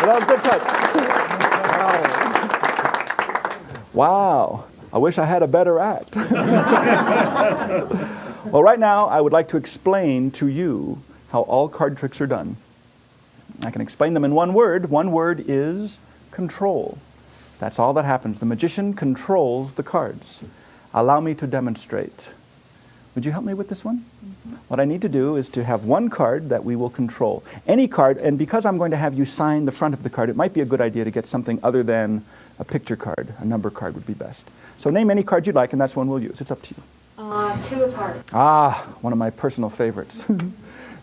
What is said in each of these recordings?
Well, good touch. Wow. I wish I had a better act. Well, right now, I would like to explain to you how all card tricks are done. I can explain them in one word. One word is control. That's all that happens. The magician controls the cards. Allow me to demonstrate. Would you help me with this one? What I need to do is to have one card that we will control. Any card, and because I'm going to have you sign the front of the card, it might be a good idea to get something other than a picture card. A number card would be best. So name any card you'd like, and that's one we'll use. It's up to you. Two of hearts. Ah, one of my personal favorites.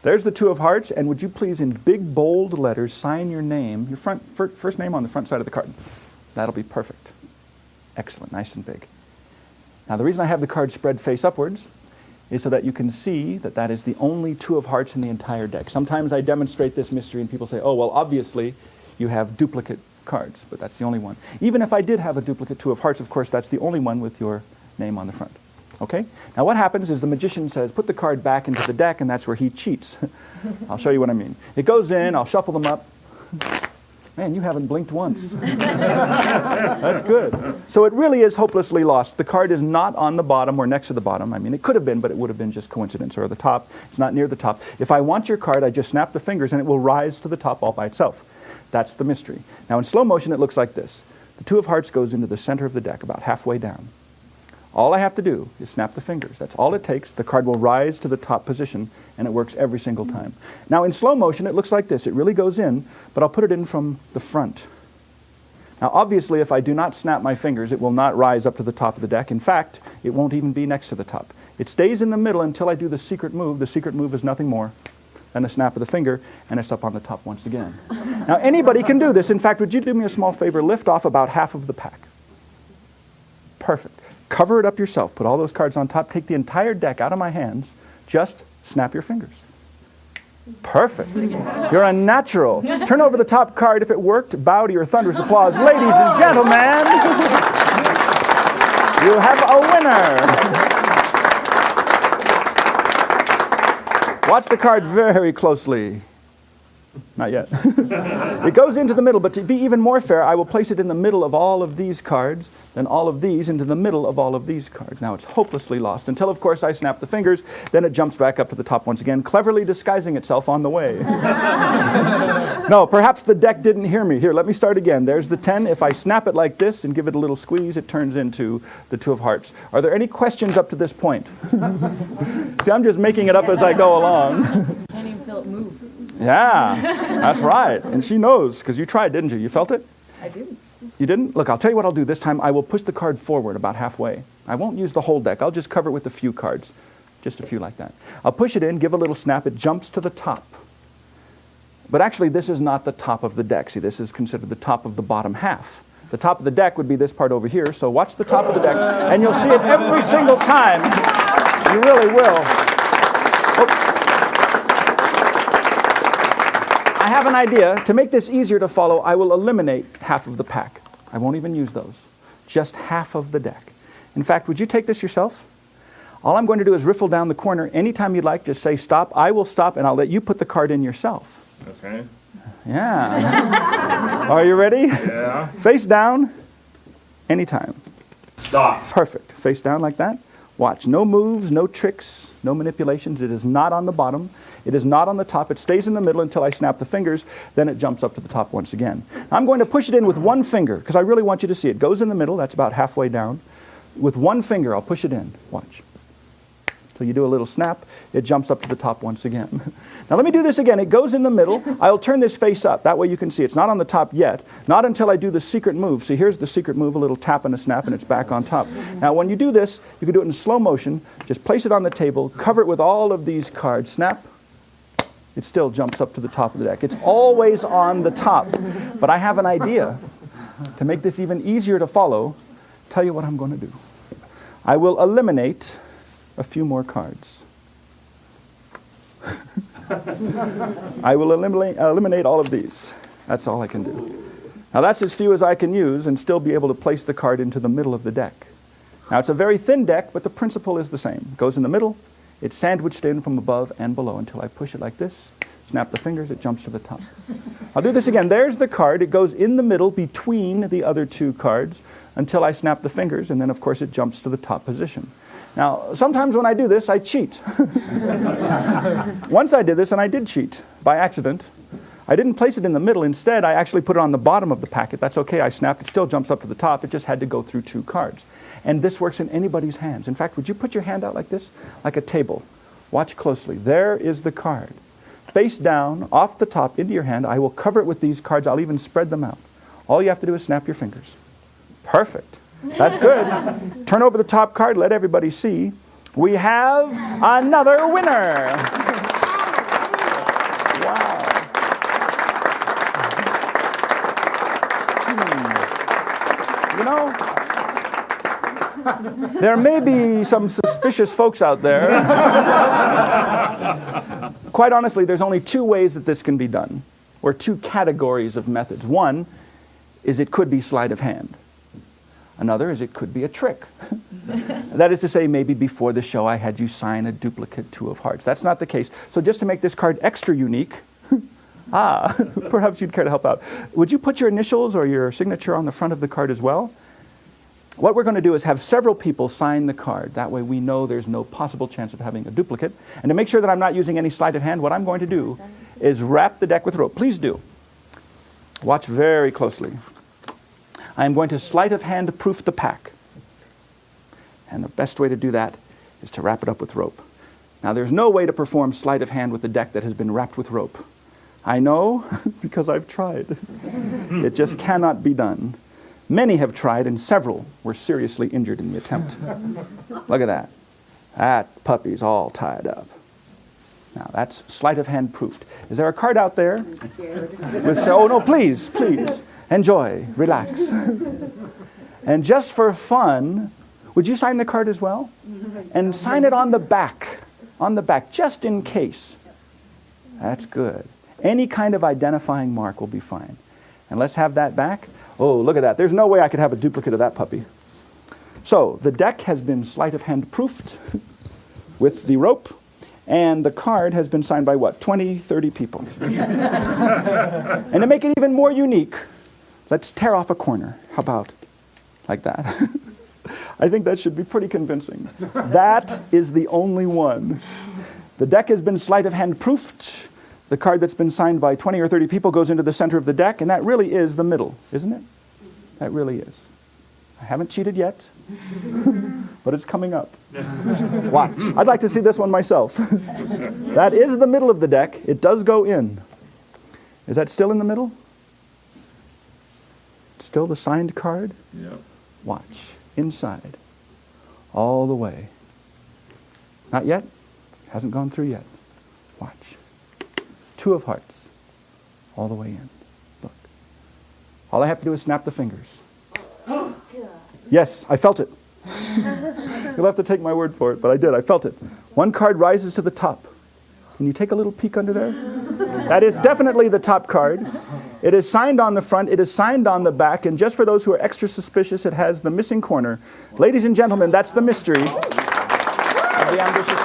There's the two of hearts, and would you please, in big, bold letters, sign your name, your first name on the front side of the card. That'll be perfect. Excellent, nice and big. Now, the reason I have the card spread face upwards is so that you can see that that is the only two of hearts in the entire deck. Sometimes I demonstrate this mystery and people say, oh, well, obviously you have duplicate cards, but that's the only one. Even if I did have a duplicate two of hearts, of course, that's the only one with your name on the front. Okay? Now what happens is the magician says, put the card back into the deck, and that's where he cheats. I'll show you what I mean. It goes in, I'll shuffle them up. Man, you haven't blinked once. That's good. So it really is hopelessly lost. The card is not on the bottom or next to the bottom. I mean, it could have been, but it would have been just coincidence. Or the top. It's not near the top. If I want your card, I just snap the fingers and it will rise to the top all by itself. That's the mystery. Now in slow motion, it looks like this. The two of hearts goes into the center of the deck, about halfway down. All I have to do is snap the fingers. That's all it takes. The card will rise to the top position, and it works every single time. Now, in slow motion, it looks like this. It really goes in, but I'll put it in from the front. Now, obviously, if I do not snap my fingers, it will not rise up to the top of the deck. In fact, it won't even be next to the top. It stays in the middle until I do the secret move. The secret move is nothing more than a snap of the finger, and it's up on the top once again. Now, anybody can do this. In fact, would you do me a small favor? Lift off about half of the pack. Perfect. Cover it up yourself. Put all those cards on top. Take the entire deck out of my hands. Just snap your fingers. Perfect. You're a natural. Turn over the top card. If it worked, bow to your thunderous applause. Ladies and gentlemen, you have a winner. Watch the card very closely. Not yet. It goes into the middle, but to be even more fair, I will place it in the middle of all of these cards, then all of these into the middle of all of these cards. Now it's hopelessly lost until, of course, I snap the fingers. Then it jumps back up to the top once again, cleverly disguising itself on the way. No, perhaps the deck didn't hear me. Here, let me start again. There's the 10. If I snap it like this and give it a little squeeze, it turns into the two of hearts. Are there any questions up to this point? See, I'm just making it up as I go along. Can't even feel it move. Yeah, that's right. And she knows, because you tried, didn't you? You felt it? I did. You didn't? Look, I'll tell you what I'll do this time. I will push the card forward about halfway. I won't use the whole deck. I'll just cover it with a few cards. Just a few like that. I'll push it in, give a little snap. It jumps to the top. But actually, this is not the top of the deck. See, this is considered the top of the bottom half. The top of the deck would be this part over here. So watch the top of the deck, and you'll see it every single time. You really will. Oh. I have an idea. To make this easier to follow, I will eliminate half of the pack. I won't even use those. Just half of the deck. In fact, would you take this yourself? All I'm going to do is riffle down the corner. Anytime you'd like, just say stop. I will stop, and I'll let you put the card in yourself. Okay. Yeah. Are you ready? Yeah. Face down. Anytime. Stop. Perfect. Face down like that. Watch. No moves, no tricks, no manipulations. It is not on the bottom. It is not on the top. It stays in the middle until I snap the fingers. Then it jumps up to the top once again. I'm going to push it in with one finger because I really want you to see it. It goes in the middle. That's about halfway down. With one finger, I'll push it in. Watch. Till you do a little snap, it jumps up to the top once again. Now let me do this again. It goes in the middle. I'll turn this face up. That way you can see it's not on the top yet. Not until I do the secret move. See, here's the secret move, a little tap and a snap, and it's back on top. Now when you do this, you can do it in slow motion. Just place it on the table, cover it with all of these cards, snap. It still jumps up to the top of the deck. It's always on the top. But I have an idea to make this even easier to follow. Tell you what I'm going to do. I will eliminate a few more cards. I will eliminate all of these. That's all I can do. Now that's as few as I can use and still be able to place the card into the middle of the deck. Now it's a very thin deck, but the principle is the same. It goes in the middle. It's sandwiched in from above and below until I push it like this. Snap the fingers, it jumps to the top. I'll do this again. There's the card. It goes in the middle between the other two cards until I snap the fingers, and then, of course, it jumps to the top position. Now, sometimes when I do this, I cheat. Once I did this, and I did cheat by accident. I didn't place it in the middle. Instead, I actually put it on the bottom of the packet. That's okay. I snapped. It still jumps up to the top. It just had to go through two cards. And this works in anybody's hands. In fact, would you put your hand out like this? Like a table. Watch closely. There is the card. Face down, off the top, into your hand. I will cover it with these cards. I'll even spread them out. All you have to do is snap your fingers. Perfect. That's good. Turn over the top card. Let everybody see. We have another winner. Wow. You know, there may be some suspicious folks out there. Quite honestly, there's only two ways that this can be done, or two categories of methods. One is it could be sleight of hand. Another is it could be a trick. That is to say, maybe before the show I had you sign a duplicate two of hearts. That's not the case. So just to make this card extra unique, perhaps you'd care to help out. Would you put your initials or your signature on the front of the card as well? What we're going to do is have several people sign the card. That way we know there's no possible chance of having a duplicate. And to make sure that I'm not using any sleight of hand, what I'm going to do is wrap the deck with rope. Please do. Watch very closely. I am going to sleight of hand proof the pack. And the best way to do that is to wrap it up with rope. Now there's no way to perform sleight of hand with a deck that has been wrapped with rope. I know because I've tried. It just cannot be done. Many have tried, and several were seriously injured in the attempt. Look at that. That puppy's all tied up. Now, that's sleight of hand proofed. Is there a card out there? I'm scared. Oh, no, please, please. Enjoy. Relax. And just for fun, would you sign the card as well? And sign it on the back. On the back, just in case. That's good. Any kind of identifying mark will be fine. And let's have that back. Oh, look at that. There's no way I could have a duplicate of that puppy. So the deck has been sleight of hand proofed with the rope, and the card has been signed by what? 20, 30 people. And to make it even more unique, let's tear off a corner. How about like that? I think that should be pretty convincing. That is the only one. The deck has been sleight of hand proofed. The card that's been signed by 20 or 30 people goes into the center of the deck, and that really is the middle, isn't it? That really is. I haven't cheated yet, but it's coming up. Watch. I'd like to see this one myself. That is the middle of the deck. It does go in. Is that still in the middle? Still the signed card? Yeah. Watch. Inside. All the way. Not yet? Hasn't gone through yet. Watch. Two of hearts, all the way in. Look. All I have to do is snap the fingers. Yes, I felt it. You'll have to take my word for it, but I did. I felt it. One card rises to the top. Can you take a little peek under there? That is definitely the top card. It is signed on the front. It is signed on the back. And just for those who are extra suspicious, it has the missing corner. Ladies and gentlemen, that's the mystery of the ambitious